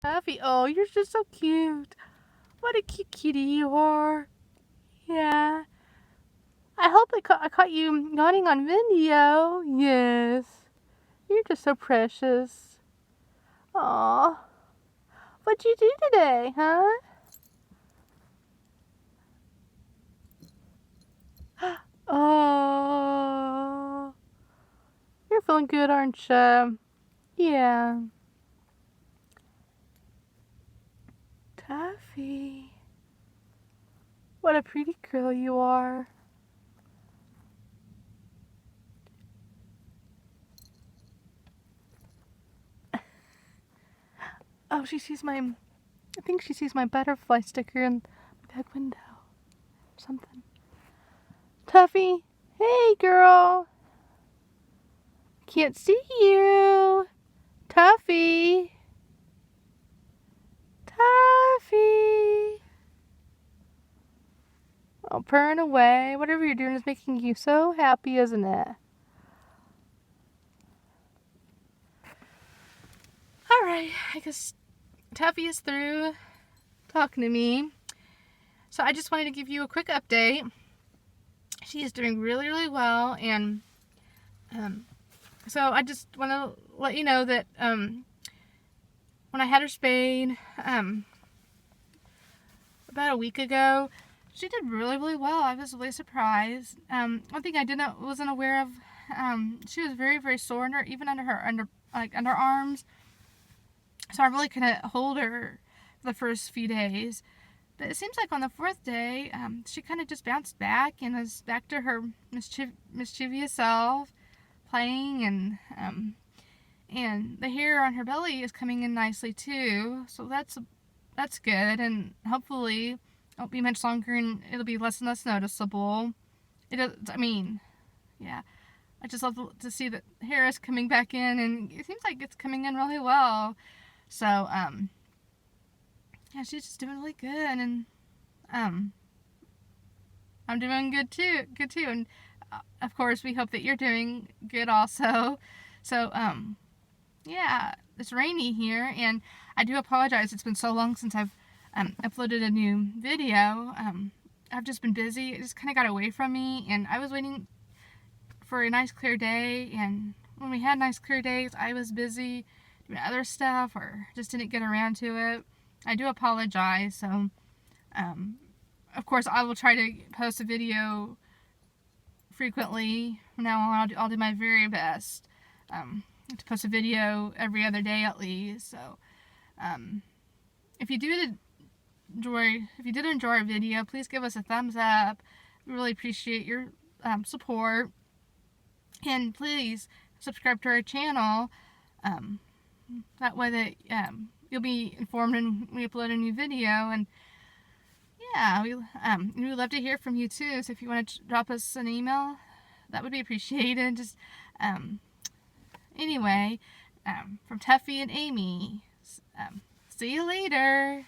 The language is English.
Tuffy, oh, you're just so cute. What a cute kitty you are. Yeah. I hope I caught you yawning on video. Yes. You're just so precious. Aw. What'd you do today, huh? Oh. You're feeling good, aren't you? Yeah. Tuffy. What a pretty girl you are. Oh, she sees my... I think she sees my butterfly sticker in the back window. Something. Tuffy. Hey, girl. Can't see you. Tuffy. Tuffy. Oh, purring away. Whatever you're doing is making you so happy, isn't it? Alright, I guess Tuffy is through talking to me. So I just wanted to give you a quick update. She is doing really, really well, and so I just want to let you know that when I had her spayed about a week ago, she did really, really well. I was really surprised. One thing I wasn't aware of, she was very, very sore even under her underarms. So I really couldn't hold her the first few days. But it seems like on the fourth day, she kind of just bounced back and was back to her mischievous self, playing, and the hair on her belly is coming in nicely too. So that's good, and hopefully it won't be much longer and it'll be less and less noticeable. I mean, yeah. I just love to see that hair is coming back in, and it seems like it's coming in really well. So, yeah, she's just doing really good, and I'm doing good too, and of course we hope that you're doing good also. So, yeah, it's rainy here, and I do apologize. It's been so long since I've uploaded a new video. I've just been busy. It just kind of got away from me, and I was waiting for a nice clear day, and when we had nice clear days, I was busy doing other stuff or just didn't get around to it. I do apologize. So of course I will try to post a video frequently from now on. I'll do my very best to post a video every other day at least. So if you did enjoy our video, please give us a thumbs up. We really appreciate your support. And please subscribe to our channel. That way that you'll be informed when we upload a new video. And yeah, we would love to hear from you too. So if you want to drop us an email, that would be appreciated. Just anyway, from Tuffy and Amy. See you later.